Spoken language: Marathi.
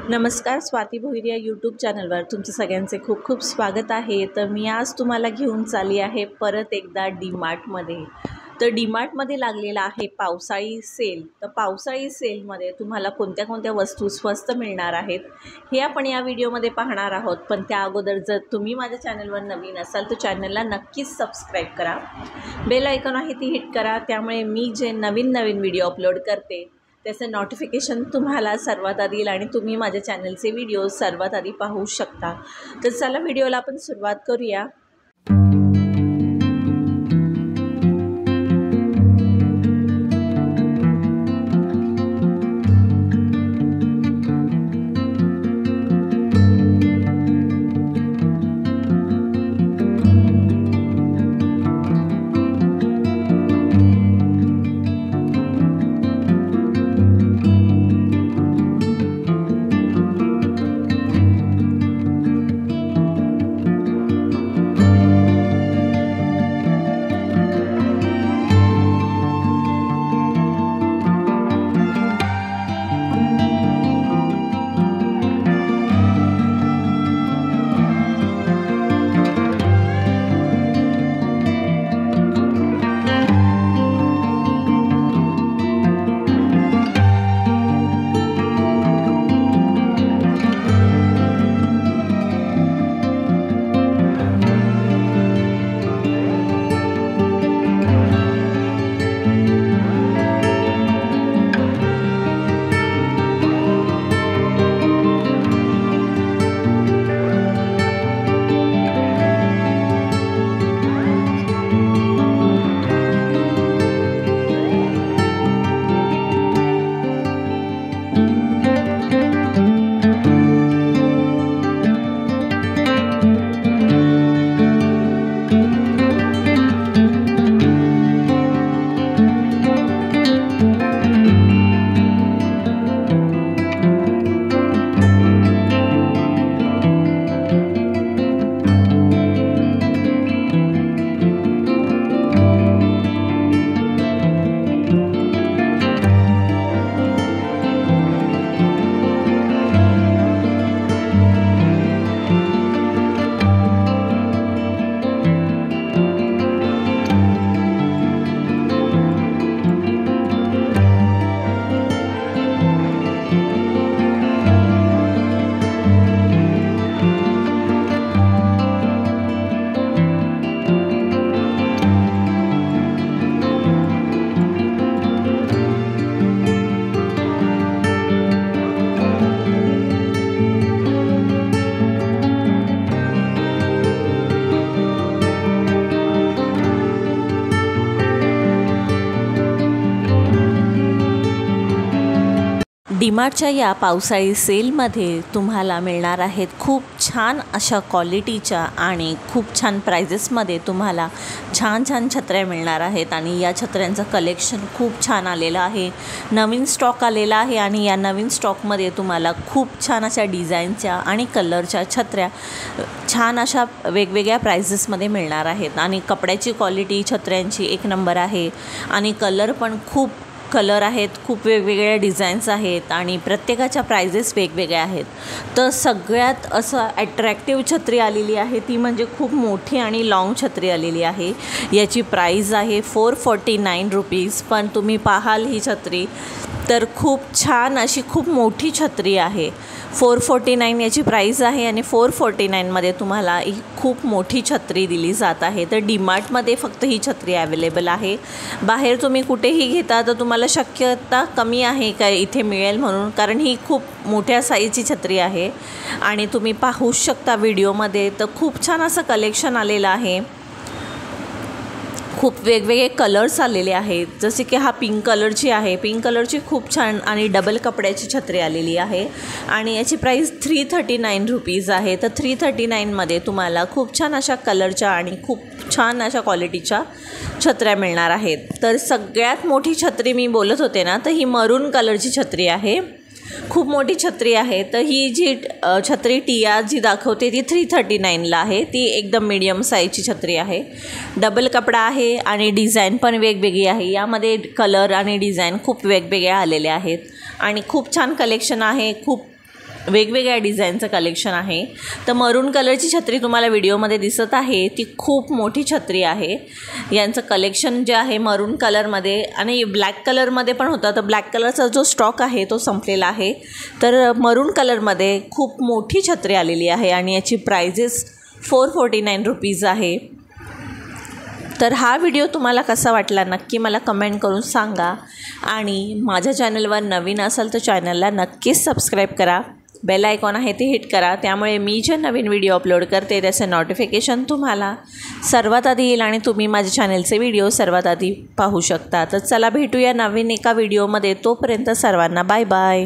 नमस्कार, स्वाती भोईर या यूट्यूब चॅनलवर तुमचं सगळ्यांचे खूप खूप स्वागत आहे। तर मी आज तुम्हाला घेऊन चालली आहे परत एकदा डीमार्टमध्ये। तर डीमार्टमध्ये लागलेला आहे पावसाळी सेल। तर पावसाळी सेलमध्ये तुम्हाला कोणत्या कोणत्या वस्तू स्वस्त मिळणार आहेत हे आपण या व्हिडिओमध्ये पाहणार आहोत। पण त्या अगोदर जर तुम्ही माझ्या चॅनलवर नवीन असाल तर चॅनलला नक्कीच सबस्क्राईब करा, बेल आयकॉन आहे ती हिट करा, त्यामुळे मी जे नवीन व्हिडिओ अपलोड करते त्याचं नोटिफिकेशन तुम्हाला सर्वात आधी येईल आणि तुम्ही माझ्या चॅनलचे व्हिडिओ सर्वात आधी पाहू शकता। तर चला व्हिडिओला आपण सुरुवात करूया। डीमार्टच्या या पावसाळी सेलमध्ये तुम्हाला मिळणार आहेत खूप छान अशा क्वालिटीच्या आणि खूप छान प्राइजेसमध्ये तुम्हाला छान छत्र्या मिळणार आहेत। आणि या छत्र्यांचं कलेक्शन खूप छान आलेलं आहे, नवीन स्टॉक आलेला आहे आणि या नवीन स्टॉकमध्ये तुम्हाला खूप छान अशा डिझाईनच्या आणि कलरच्या छत्र्या छान अशा वेगवेगळ्या प्राइजेसमध्ये मिळणार आहेत। आणि कपड्याची क्वालिटी छत्र्यांची एक नंबर आहे आणि कलर पण खूप कलर आहेत, खूप वेगवेगळ्या डिझाईन्स आहेत आणि प्रत्येकाच्या प्राइजेस वेगवेगळ्या आहेत। तर सगळ्यात असं अट्रॅक्टिव्ह छत्री आलेली आहे ती म्हणजे खूप मोठी आणि लॉंग छत्री आलेली आहे। याची प्राइस आहे 449 रुपीज। पण तुम्ही पाहाल ही छत्री तर खूप छान अशी खूप मोठी छत्री आहे। 449 याची प्राइस आहे आणि 449मध्ये तुम्हाला ही खूप मोठी छत्री दिली जात आहे। तर डीमार्टमध्ये फक्त ही छत्री अवेलेबल आहे, बाहेर तुम्ही कुठेही घेता तर तुम्हाला शक्यता कमी आहे का इथे मिळेल म्हणून, कारण ही खूप मोठ्या साईजची छत्री आहे। आणि तुम्ही पाहू शकता व्हिडिओमध्ये तर खूप छान असं कलेक्शन आलेलं आहे, खूप वेगवेगळे कलर्स आलेले आहेत। जसे की हा पिंक कलरची आहे, पिंक कलरची खूप छान आणि डबल कपड्याची छत्री आलेली आहे आणि याची प्राइस 339 रुपीज आहे। तर 339मध्ये तुम्हाला खूप छान अशा कलरच्या आणि खूप छान अशा क्वालिटीच्या छत्र्या मिळणार आहेत। तर सगळ्यात मोठी छत्री मी बोलत होते ना, तर ही मरून कलरची छत्री आहे, खूप मोठी छत्री आहे। तर ही जी छत्री टिया जी दाखवते ती 339ला आहे, ती एकदम मीडियम साईजची छत्री आहे, डबल कपडा आहे आणि डिझाईन पण वेगवेगळी आहे। यामध्ये कलर आणि डिझाईन खूप वेगवेगळे आलेले आहेत आणि खूप छान कलेक्शन आहे, खूप वेगवेगळ्या डिझाईनचं कलेक्शन आहे। तर मरून कलरची छत्री तुम्हाला व्हिडिओमध्ये दिसत आहे ती खूप मोठी छत्री आहे। यांचं कलेक्शन जे आहे मरून कलरमध्ये आणि ब्लॅक कलरमध्ये पण होतं, तर ब्लॅक कलरचा जो स्टॉक आहे तो संपलेला आहे। तर मरून कलरमध्ये खूप मोठी छत्री आलेली आहे आणि याची प्राइजेस 449 रुपीज आहे। तर हा व्हिडिओ तुम्हाला कसा वाटला नक्की मला कमेंट करून सांगा आणि माझ्या चॅनलवर नवीन असाल तर चॅनलला नक्कीच सबस्क्राईब करा। बेल आयकॉन आहे ते हिट करा, त्यामुळे मी जे नवीन व्हिडिओ अपलोड करते त्याचे नोटिफिकेशन तुम्हाला सर्वात आधी येईल आणि तुम्ही माझ्या चॅनलचे व्हिडिओ सर्वात आधी पाहू शकता। तर चला भेटूया नवीन एका व्हिडिओमध्ये, तोपर्यंत सर्वांना बाय बाय।